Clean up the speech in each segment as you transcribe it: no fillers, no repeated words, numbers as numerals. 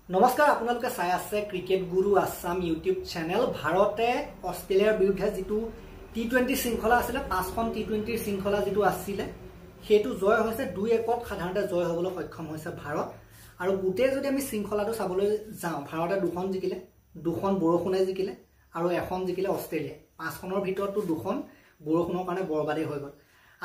নমস্কাৰ আপোনালোকে চাই আছে ক্ৰিকেট গুৰু আসাম ইউটিউব চেনেল। ভাৰতে অষ্ট্ৰেলিয়াৰ বিৰুদ্ধে যেটো টি20 শৃংখলা আছিল, 5খন টি20 শৃংখলা যেটো আছিল, হেতু জয় হৈছে 2-1ত সাধাৰণতে জয় হ'বলৈ সক্ষম হৈছে ভাৰত। আৰু গুটে যদি আমি শৃংখলাটো চাবলৈ যাওঁ, ভাৰতে 2খন জিকিলে, 2খন বৰষুণে জিকিলে আৰু 1খন জিকিলে অষ্ট্ৰেলিয়া। 5খনৰ ভিতৰতো 2খন বৰষুণৰ কাৰণে বৰবাদে হৈ গ'ল।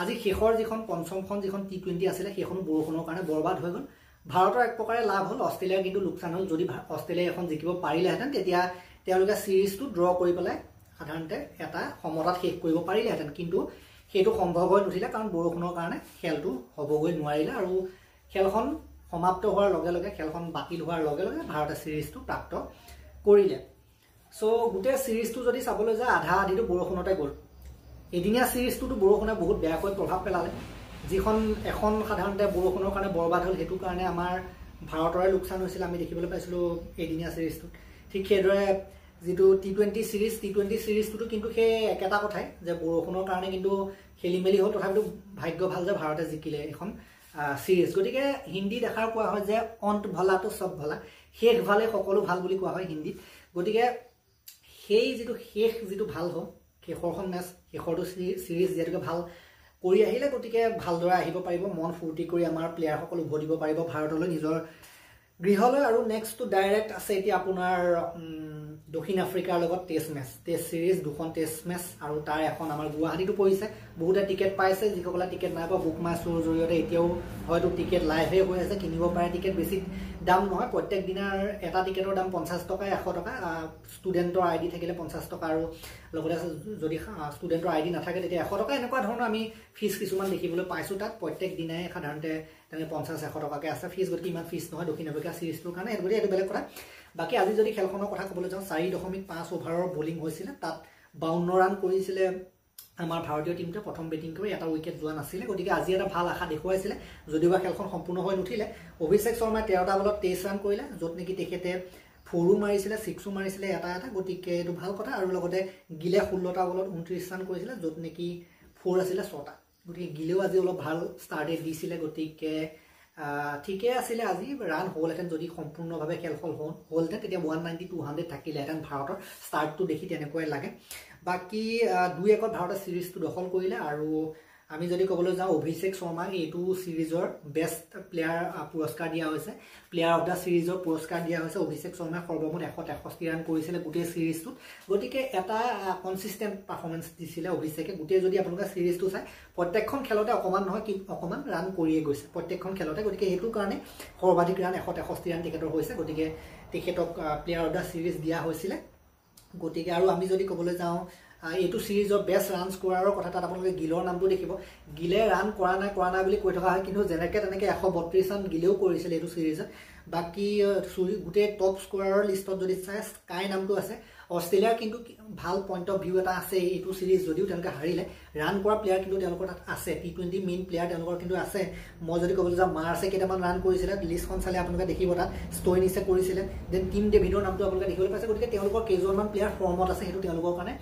আজি শেষৰ যিখন পঞ্চমখন যিখন টি20 আছিল, সেইখনো বৰষুণৰ কাৰণে বৰবাদ হৈ গ'ল। ভাৰতৰ এক প্ৰকাৰে লাভ হ'ল, অষ্ট্ৰেলিয়াৰ কিন্তু লোকচান হ'ল। যদি অষ্ট্ৰেলিয়া এখন জিকিব পাৰিলেহেঁতেন তেতিয়া তেওঁলোকে সিৰিজটো ড্ৰ কৰি পেলাই সাধাৰণতে এটা সমতাত শেষ কৰিব পাৰিলেহেঁতেন, কিন্তু সেইটো সম্ভৱ হৈ নুঠিলে কাৰণ বৰষুণৰ কাৰণে খেলটো হ'বগৈ নোৱাৰিলে আৰু খেলখন সমাপ্ত হোৱাৰ লগে লগে, খেলখন বাতিল হোৱাৰ লগে লগে ভাৰতে সিৰিজটো প্ৰাপ্ত কৰিলে। সো গোটেই সিৰিজটো যদি চাবলৈ যায়, আধা আধিটো বৰষুণতে গ'ল। এদিনীয়া সিৰিজটোতো বৰষুণে বহুত বেয়াকৈ প্ৰভাৱ পেলালে। যিখন এখন সাধাৰণতে বৰষুণৰ কাৰণে বৰবাদ হ'ল, সেইটো কাৰণে আমাৰ ভাৰতৰে লোকচান হৈছিল, আমি দেখিবলৈ পাইছিলোঁ এদিনীয়া সিৰিজটোত। ঠিক সেইদৰে যিটো টি20 সিৰিজটোতো কিন্তু সেই একেটা কথাই যে বৰষুণৰ কাৰণে কিন্তু খেলি মেলি হ'ল, তথাপিতো ভাগ্য ভাল যে ভাৰতে জিকিলে এখন সিৰিজ। গতিকে হিন্দী দেখাৰ কোৱা হয় যে অন্ত ভলাটো চব ভলা, শেষ ভালে সকলো ভাল বুলি কোৱা হয় হিন্দীত। গতিকে সেই যিটো ভাল হ'ল, শেষৰখন মেচ, শেষৰটো সিৰিজ যিহেতুকে ভাল কৰি আহিলে, গতিকে ভালদৰে আহিব পাৰিব, মন ফূৰ্তি কৰি আমাৰ প্লেয়াৰসকল উভতিব পাৰিব ভাৰতলৈ নিজৰ গৃহলৈ। আৰু নেক্সটটো ডাইৰেক্ট আছে এতিয়া আপোনাৰ দক্ষিণ আফ্ৰিকাৰ লগত টেষ্ট মেচ, টেষ্ট সিৰিজ, 2খন টেষ্ট মেচ আৰু তাৰ এখন আমাৰ গুৱাহাটীতো পৰিছে। বহুতে টিকেট পাইছে, যিসকলে টিকেট নাই পোৱা বুক মাই শ্ব'ৰ জৰিয়তে এতিয়াও হয়তো টিকেট লাইভে হৈ আছে, কিনিব পাৰে। টিকেট বেছি দাম নহয়, প্ৰত্যেক দিনাৰ এটা টিকেটৰ দাম 50 টকা, 100 টকা। ষ্টুডেণ্টৰ ID থাকিলে 50 টকা আৰু লগতে যদি ষ্টুডেণ্টৰ ID নাথাকে তেতিয়া 100 টকা। এনেকুৱা ধৰণৰ আমি ফিজ কিছুমান দেখিবলৈ পাইছোঁ তাত। প্ৰত্যেক দিনাই সাধাৰণতে তেনেকৈ 50-100 টকাকৈ আছে ফিজ, গতিকে ইমান ফিজ নহয় দক্ষিণ আফ্ৰিকা সিৰিজটোৰ কাৰণে, গতিকে এইটো বেলেগ কথা। বাকী আজি যদি খেলখনৰ কথা ক'বলৈ যাওঁ, 4.5 অভাৰৰ বলিং হৈছিলে, তাত 52 ৰান কৰিছিলে আমাৰ ভাৰতীয় টিমটোৱে। প্ৰথম বেটিং কৰি এটা উইকেট যোৱা নাছিলে, গতিকে আজি এটা ভাল আশা দেখুৱাইছিলে, যদিও বা খেলখন সম্পূৰ্ণ হৈ নুঠিলে। অভিষেক শৰ্মাই 13টা বলত 23 ৰান কৰিলে, য'ত নেকি তেখেতে 4ও মাৰিছিলে, 6ও মাৰিছিলে এটা, গতিকে এইটো ভাল কথা। আৰু লগতে গিলে 16টা বলত 29 ৰান কৰিছিলে, য'ত নেকি 4 আছিলে 6টা। গতিকে গিলেও আজি অলপ ভাল ষ্টাৰ্টে দিছিলে, গতিকে ঠিকে আছিলে। আজি ৰান হ'লহেঁতেন, যদি সম্পূৰ্ণভাৱে খেলখন হ'লহেঁতেন তেতিয়া 190-200 থাকিলেহেঁতেন। ভাৰতৰ ষ্টাৰ্টটো দেখি তেনেকুৱাই লাগে। বাকী 2-1ত ভাৰতে সিৰিজটো দখল কৰিলে। আৰু আমি যদি ক'বলৈ যাওঁ, অভিষেক শৰ্মাক এইটো সিৰিজৰ বেষ্ট প্লেয়াৰ পুৰস্কাৰ দিয়া হৈছে, প্লেয়াৰ অফ দ্য সিৰিজৰ পুৰস্কাৰ দিয়া হৈছে। অভিষেক শৰ্মাই সৰ্বমুঠ 163 ৰান কৰিছিলে গোটেই সিৰিজটোত, গতিকে এটা কনচিষ্টেণ্ট পাৰফৰ্মেঞ্চ দিছিলে অভিষেকে। গোটেই যদি আপোনালোকে সিৰিজটো চাই, প্ৰত্যেকখন খেলতে অকণমান নহয় অকণমান ৰান কৰিয়ে গৈছে প্ৰত্যেকখন খেলতে, গতিকে সেইটো কাৰণে সৰ্বাধিক ৰান 163 ৰান তেখেতৰ হৈছে, গতিকে তেখেতক প্লেয়াৰ অফ দ্য সিৰিজ দিয়া হৈছিলে। গতিকে আৰু আমি যদি ক'বলৈ যাওঁ এইটো সিৰিজৰ বেষ্ট ৰান স্ক'ৰাৰৰ কথা, তাত আপোনালোকে গিলৰ নামটো দেখিব। গিলে ৰান কৰা নাই বুলি কৈ থকা হয়, কিন্তু যেনেকৈ তেনেকৈ 132 ৰান গিলেও কৰিছিলে এইটো সিৰিজত। বাকী গোটেই টপ স্ক'ৰাৰৰ লিষ্টত যদি চাই, স্কাই নামটো আছে। অষ্ট্ৰেলিয়াৰ কিন্তু ভাল পইণ্ট অফ ভিউ এটা আছে এইটো সিৰিজ, যদিও তেওঁলোকে হাৰিলে, ৰান কৰা প্লেয়াৰ কিন্তু তেওঁলোকৰ তাত আছে, টি20 মেইন প্লেয়াৰ তেওঁলোকৰ কিন্তু আছে। মই যদি ক'বলৈ যাওঁ, মাৰ্চে কেইটামান ৰান কৰিছিলে, লিষ্টখন চালে আপোনালোকে দেখিব, তাত ষ্টইনিছে কৰিছিলে, দেন টিম ডেভিডৰ নামটো আপোনালোকে দেখিবলৈ পাইছে। গতিকে তেওঁলোকৰ কেইজনমান প্লেয়াৰ ফৰ্মত আছে, সেইটো তেওঁলোকৰ কাৰণে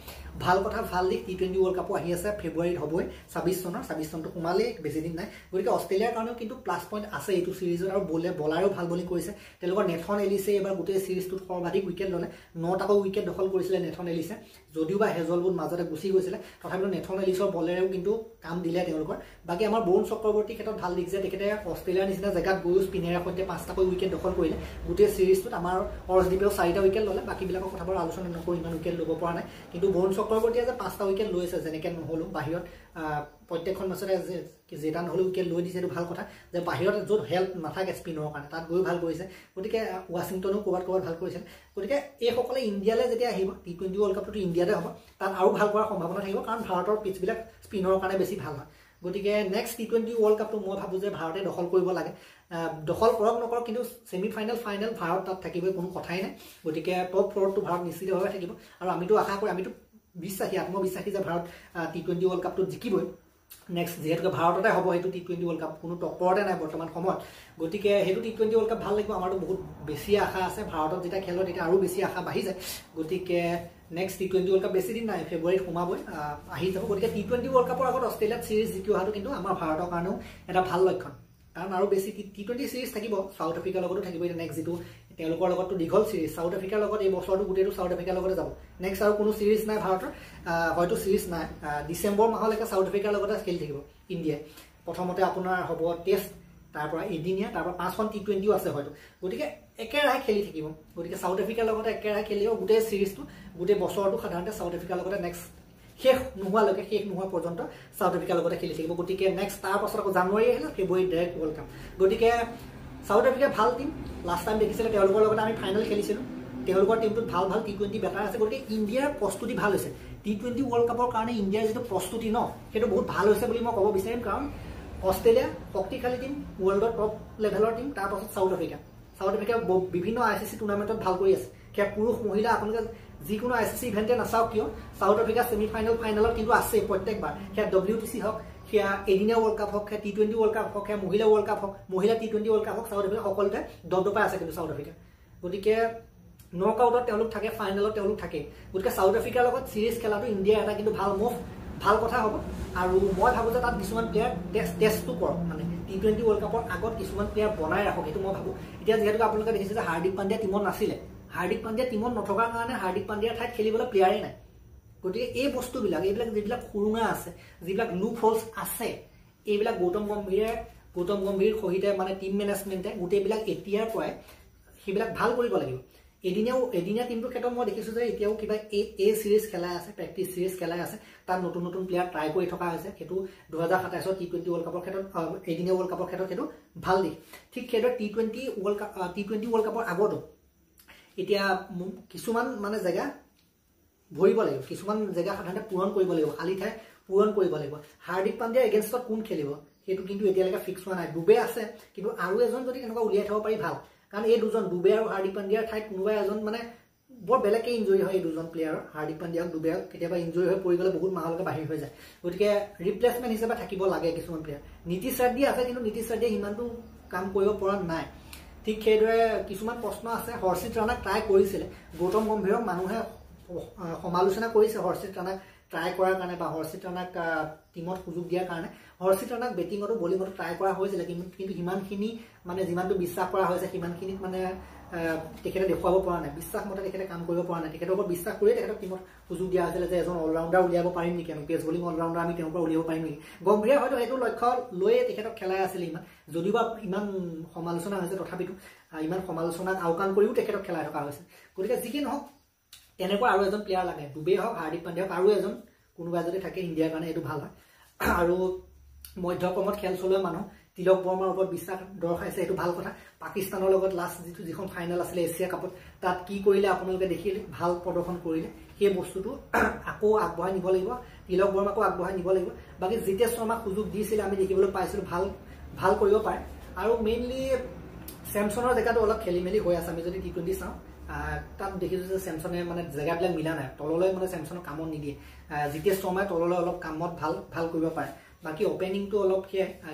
ভাল কথা, ভাল দিশ। টি20 ৱৰ্ল্ড কাপো আহি আছে, ফেব্ৰুৱাৰীত হ'বই, 26 চনটো সোমালেই, বেছি দিন নাই। গতিকে অষ্ট্ৰেলিয়াৰ কাৰণেও কিন্তু প্লাছ পইণ্ট আছে এইটো সিৰিজত। আৰু বলাৰেও ভাল বলিং কৰিছে তেওঁলোকৰ। নেথন এলিছে এইবাৰ গোটেই সিৰিজটোত সৰ্বাধিক উইকেট ল'লে, 9টাকৈ উইকেট দখল কৰিছিলে নেথন এলিছে, যদিও বা হেজলউড মাজতে গুচি গৈছিলে, তথাপিও নেথন এলিছৰ বলেৰেও কিন্তু কাম দিলে তেওঁলোকৰ। বাকী আমাৰ বৰুণ চক্ৰৱৰ্তীৰ ক্ষেত্ৰত ভাল দিশ যে তেখেতে অষ্ট্ৰেলিয়াৰ নিচিনা জেগাত গৈও স্পিনেৰে সৈতে 5টাকৈ উইকেট দখল কৰিলে গোটেই সিৰিজটোত। আমাৰ অৰ্শদীপেও 4টা উইকেট ল'লে, বাকীবিলাকৰ কথাবোৰ আলোচনা নকৰোঁ, ইমান উইকেট ল'ব পৰা নাই। কিন্তু বৰুণ চক্ৰৱৰ্তীয়ে যে 5টা উইকেট লৈছে, যেনেকৈ নহ'লেও বাহিৰত প্ৰত্যেকখন মেচতে যেটা নহ'লেও উইকেট লৈ দিছে, এইটো ভাল কথা যে বাহিৰত য'ত হেল্প নাথাকে স্পিনৰ কাৰণে তাত গৈ ভাল কৰিছে। গতিকে ৱাশ্বিংটনো ক'ৰবাত ভাল কৰিছে। গতিকে এইসকলে ইণ্ডিয়ালৈ যেতিয়া আহিব, টি20 ৱৰ্ল্ড কাপটোতো ইণ্ডিয়াতে হ'ব, তাত আৰু ভাল কৰাৰ সম্ভাৱনা থাকিব, কাৰণ ভাৰতৰ পিচবিলাক স্পিনৰ কাৰণে বেছি ভাল হয়। গতিকে নেক্সট টি20 ৱৰ্ল্ড কাপটো মই ভাবোঁ যে ভাৰতে দখল কৰিব লাগে। দখল কৰক নকৰক, কিন্তু ছেমিফাইনেল ফাইনেল ভাৰত তাত থাকিবই, কোনো কথাই নাই। গতিকে টপ 4টো ভাৰত নিশ্চিতভাৱে থাকিব। আৰু আমিতো আশা কৰি, আমিতো আত্মবিশ্বাসী যে ভাৰত টি20 ৱৰ্ল্ড কাপটোত জিকিবই। নেক্সট যিহেতুকে ভাৰততে হ'ব সেইটো টি20 ৱৰ্ল্ড কাপ, কোনো টক্কৰতে নাই বৰ্তমান সময়ত। গতিকে সেইটো টি20 ৱৰ্ল্ড কাপ ভাল লাগিব, আমাৰতো বহুত বেছি আশা আছে। ভাৰতত যেতিয়া খেল হয় তেতিয়া আৰু বেছি আশা বাঢ়ি যায়। গতিকে নেক্সট টি20 ৱৰ্ল্ড কাপ বেছি দিন নাই, ফেব্ৰুৱাৰীত সোমাবই, আহি যাব। গতিকে টি20 ৱৰ্ল্ড কাপৰ আগত অষ্ট্ৰেলিয়াত সিৰিজ জিকি অহাটো কিন্তু আমাৰ ভাৰতৰ কাৰণেও এটা ভাল লক্ষণ, কাৰণ আৰু বেছি টি20 সিৰিজ থাকিব, চাউথ আফ্ৰিকাৰ লগতো থাকিব। এতিয়া নেক্সট যিটো তেওঁলোকৰ লগতটো দীঘল সিৰিজ সাউথ আফ্ৰিকাৰ লগত এই বছৰটো গোটেইটো সাউথ আফ্ৰিকাৰ লগতে যাব নেক্সট আৰু কোনো সিৰিজ নাই ভাৰতৰ হয়তো সিৰিজ নাই ডিসেম্বৰ মাহলৈকে সাউথ আফ্ৰিকাৰ লগতে খেলি থাকিব ইণ্ডিয়া প্ৰথমতে আপোনাৰ হ'ব টেষ্ট তাৰ পৰা এদিনীয়া তাৰ পৰা 5খন টি20ও আছে হয়তো গতিকে একেৰাহে খেলি থাকিব গতিকে সাউথ আফ্ৰিকাৰ লগতে একেৰাহে খেলিব গোটেই সিৰিজটো গোটেই বছৰটো সাধাৰণতে সাউথ আফ্ৰিকাৰ লগতে নেক্সট শেষ নোহোৱালৈকে শেষ নোহোৱা পৰ্যন্ত সাউথ আফ্ৰিকাৰ লগতে খেলি থাকিব গতিকে নেক্সট তাৰ পাছত আকৌ জানুৱাৰী আহিলে ফেব্ৰুৱাৰী ডাইৰেক্ট ৱৰ্ল্ড কাপ গতিকে সাউথ আফ্ৰিকা ভাল টিম লাষ্ট টাইম দেখিছিলে তেওঁলোকৰ লগত আমি ফাইনেল খেলিছিলোঁ তেওঁলোকৰ টিমটোত ভাল ভাল টি20 বেটাৰ আছে গতিকে ইণ্ডিয়াৰ প্ৰস্তুতি ভাল হৈছে টি20 ৱৰ্ল্ড কাপৰ কাৰণে ইণ্ডিয়াৰ যিটো প্ৰস্তুতি ন সেইটো বহুত ভাল হৈছে বুলি মই ক'ব বিচাৰিম কাৰণ অষ্ট্ৰেলিয়া শক্তিশালী টিম ৱৰ্ল্ডৰ টপ লেভেলৰ টিম তাৰ পাছত সাউথ আফ্ৰিকা বিভিন্ন আইচিচি টুৰ্ণামেণ্টত ভাল কৰি আছে সেয়া পুৰুষ মহিলা আপোনালোকে যিকোনো আইচিচি ইভেণ্টে নাচাওক কিয় সাউথ আফ্ৰিকা ছেমিফাইনেল ফাইনেলত কিন্তু আছে প্ৰত্যেকবাৰ সেয়া WTC হওক সেয়া এদিনীয়া ৱৰ্ল্ড কাপ হওক সেয়া টি20 ৱৰ্ল্ড কাপ হওক সেয়া মহিলা ৱৰ্ল্ড কাপ হওক মহিলা টি20 ৱৰ্ল্ড কাপ হওক সাউথ আফ্ৰিকা সকলোতে দপদপাই আছে কিন্তু সাউথ আফ্ৰিকা গতিকে নক আউটত তেওঁলোক থাকে ফাইনেলত তেওঁলোক থাকে গতিকে সাউথ আফ্ৰিকাৰ লগত সিৰিজ খেলাটো ইণ্ডিয়াৰ এটা কিন্তু ভাল কথা হ'ব আৰু মই ভাবো যে তাত কিছুমান প্লেয়াৰ টেষ্টটো কৰক মানে টি20 ৱৰ্ল্ড কাপৰ আগত কিছুমান প্লেয়াৰ বনাই ৰাখক সেইটো মই ভাবো এতিয়া যিহেতু আপোনালোকে দেখিছে যে হাৰ্দিক পাণ্ডিয়া টিমত নাছিলে হাৰ্দিক পাণ্ডিয়া টিমত নথকাৰ কাৰণে হাৰ্দিক পাণ্ডিয়াৰ ঠাইত খেলিবলৈ প্লেয়াৰেই নাই গতিকে এই বস্তুবিলাক এইবিলাক যিবিলাক সুৰুঙা আছে যিবিলাক লুপ হোলছ আছে এইবিলাক গৌতম গম্ভীৰ সহিতে মানে টিম মেনেজমেণ্টে গোটেইবিলাক এতিয়াৰ পৰাই সেইবিলাক ভাল কৰিব লাগিব এদিনীয়া টিমটোৰ ক্ষেত্ৰত মই দেখিছোঁ যে এতিয়াও কিবা এ সিৰিজ খেলাই আছে প্ৰেক্টিচ সিৰিজ খেলাই আছে তাত নতুন প্লেয়াৰ ট্ৰাই কৰি থকা হৈছে সেইটো 2027 টি20 ৱৰ্ল্ড কাপৰ ক্ষেত্ৰত এদিনীয়া ৱৰ্ল্ড কাপৰ ক্ষেত্ৰত সেইটো ভাল দিশ ঠিক সেইদৰে টি20 ৱৰ্ল্ড কাপৰ আগতো এতিয়া কিছুমান মানে জেগা ভৰিব লাগিব কিছুমান জেগা সাধাৰণতে পূৰণ কৰিব লাগিব খালী ঠাই পূৰণ কৰিব লাগিব হাৰ্দিক পাণ্ডিয়াৰ এগেইনষ্টত কোন খেলিব সেইটো কিন্তু এতিয়ালৈকে ফিক্স হোৱা নাই ডুবে আছে কিন্তু আৰু এজন যদি এনেকুৱা উলিয়াই থব পাৰি ভাল কাৰণ এই দুজন ডুবে আৰু হাৰ্দিক পাণ্ডিয়াৰ ঠাইত কোনোবা এজন মানে বৰ বেলেগকৈ ইনজুৰি হয় এই দুজন প্লেয়াৰৰ হাৰ্দিক পাণ্ডিয়া ডুবে কেতিয়াবা ইনজুৰি হৈ পৰি গ'লে বহুত মাহলৈকে বাহিৰ হৈ যায় গতিকে ৰিপ্লেচমেণ্ট হিচাপে থাকিব লাগে কিছুমান প্লেয়াৰ নীতিশ ৰেড্ডী আছে কিন্তু নীতিশ ৰেড্ডীয়ে ইমানটো কাম কৰিব পৰা নাই ঠিক সেইদৰে কিছুমান প্ৰশ্ন আছে হৰ্ষিত ৰাণাক ট্ৰাই কৰিছিলে গৌতম গম্ভীৰক মানুহে সমালোচনা কৰিছে হৰ্ষিত ৰাণাক ট্ৰাই কৰাৰ কাৰণে বা হৰ্ষিত ৰাণাক টিমত সুযোগ দিয়াৰ কাৰণে হৰ্ষিত ৰাণাক বেটিঙতো বলিঙতো ট্ৰাই কৰা হৈছিলে কিন্তু সিমানখিনি মানে যিমানটো বিশ্বাস কৰা হৈছে সিমানখিনিত মানে তেখেতে দেখুৱাব পৰা নাই বিশ্বাস মতে তেখেতে কাম কৰিব পৰা নাই তেখেতৰ ওপৰত বিশ্বাস কৰিয়ে তেখেতক টিমত সুযোগ দিয়া হৈছিলে যে এজন অলৰাউণ্ডাৰ উলিয়াব পাৰিম নেকি আমি পেচ বলিং অলৰাউণ্ডাৰ আমি তেওঁৰ পৰা উলিয়াব পাৰিম নেকি গম্ভীৰে হয়তো সেইটো লক্ষ্য লৈয়ে তেখেতক খেলাই আছিলে যদিও বা ইমান সমালোচনা হৈছে তথাপিতো ইমান সমালোচনাক আওকাণ কৰিও তেখেতক খেলাই থকা হৈছে গতিকে যি কি নহওক তেনেকুৱা আৰু এজন প্লেয়াৰ লাগে ডুবে হওক হাৰ্দিক পাণ্ডিয়া হওক আৰু এজন কোনোবা যদি থাকে ইণ্ডিয়াৰ কাৰণে এইটো ভাল হয় আৰু মধ্যক্ৰমত খেল চলোৱা মানুহ তিলক বৰ্মাৰ ওপৰত বিশ্বাস দৰ্শাইছে এইটো ভাল কথা পাকিস্তানৰ লগত লাষ্ট যিখন ফাইনেল আছিলে এছিয়া কাপত তাত কি কৰিলে আপোনালোকে দেখিলে ভাল প্ৰদৰ্শন কৰিলে সেই বস্তুটো আকৌ আগবঢ়াই নিব লাগিব তিলক বৰ্মাকো আগবঢ়াই নিব লাগিব বাকী জিতেশ শৰ্মাক সুযোগ দিছিলে আমি দেখিবলৈ পাইছিলোঁ ভাল কৰিব পাৰে আৰু মেইনলি চেমছনৰ জেগাটো অলপ খেলি মেলি হৈ আছে আমি যদি টি20 চাওঁ তাত দেখিছোঁ যে চেমছনে মানে জেগাবিলাক মিলা নাই তললৈ মানে চেমছনক কামত নিদিয়ে জিতেশ শৰ্মাই তললৈ অলপ কামত ভাল কৰিব পাৰে বাকী অপেনিংটো অলপ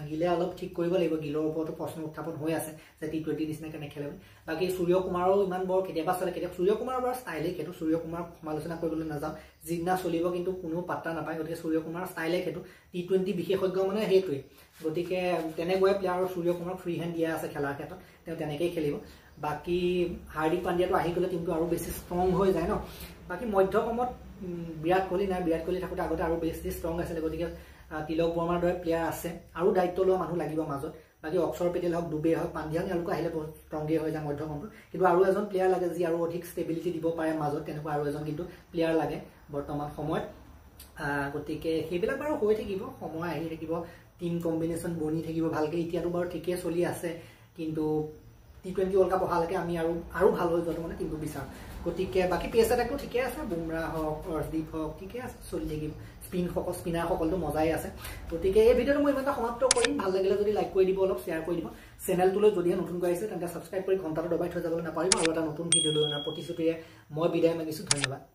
গিলে অলপ ঠিক কৰিব লাগিব গিলৰ ওপৰতো প্ৰশ্ন উত্থাপন হৈ আছে যে টি20 নিচিনাকৈ নেখেলে বাকী সূৰ্য কুমাৰো ইমান বৰ কেতিয়াবা চলে কেতিয়াবা সূৰ্য কুমাৰৰ বাৰু ষ্টাইলেই সেইটো সূৰ্য কুমাৰক সমালোচনা কৰিবলৈ নাযাওঁ যিদিনা চলিব কিন্তু কোনো পাত্তা নাপায় গতিকে সূৰ্য কুমাৰৰ ষ্টাইলেই সেইটো টি20 বিশেষজ্ঞ মানে সেইটোৱেই গতিকে তেনেকুৱাই প্লেয়াৰৰ সূৰ্য কুমাৰক ফ্ৰী হেণ্ড দিয়া আছে খেলাৰ ক্ষেত্ৰত তেওঁ তেনেকেই খেলিব বাকী হাৰ্দিক পাণ্ডিয়াটো আহি গ'লে টিমটো আৰু বেছি ষ্ট্ৰং হৈ যায় ন বাকী মধ্যক্ৰমত বিৰাট কোহলি নাই বিৰাট কোহলি থাকোঁতে আগতে আৰু বেছি ষ্ট্ৰং আছিলে গতিকে তিলক বৰ্মাৰ দৰে প্লেয়াৰ আছে আৰু দায়িত্ব লোৱা মানুহ লাগিব মাজত বাকী অক্ষৰ পেটেল হওক ডুবে হওক পাণ্ডিয়া তেওঁলোকে আহিলে বহুত ষ্ট্ৰংগেই হৈ যায় মধ্যক্ৰমটো কিন্তু আৰু এজন প্লেয়াৰ লাগে যি আৰু অধিক ষ্টেবিলিটি দিব পাৰে মাজত তেনেকুৱা আৰু এজন কিন্তু প্লেয়াৰ লাগে বৰ্তমান সময়ত গতিকে সেইবিলাক বাৰু হৈ থাকিব সময় আহি থাকিব টিম কম্বিনেশ্যন বনি থাকিব ভালকৈ এতিয়াতো বাৰু ঠিকেই চলি আছে কিন্তু টি20 ৱৰ্ল্ড কাপ অহালৈকে আমি আৰু ভাল হৈ যোৱাটো মানে টিমটো বিচাৰোঁ গতিকে বাকী পেচ এটেকটো ঠিকে আছে বুমৰা হওক অৰ্শদীপ হওক ঠিকে আছে চলি থাকিব স্পিনাৰসকলটো মজাই আছে গতিকে এই ভিডিঅ'টো মই ইমানটা সমাপ্ত কৰিম ভাল লাগিলে যদি লাইক কৰি দিব অলপ শ্বেয়াৰ কৰি দিব চেনেলটোলৈ যদিহে নতুনকৈ আহিছে তেন্তে ছাবস্ক্ৰাইব কৰি ঘণ্টাটো দবাই থৈ যাবলৈ নাপাৰিব আৰু এটা নতুন ভিডিঅ' লৈ অনাৰ প্ৰতিশ্ৰুতিৰে মই বিদায় মাগিছোঁ ধন্যবাদ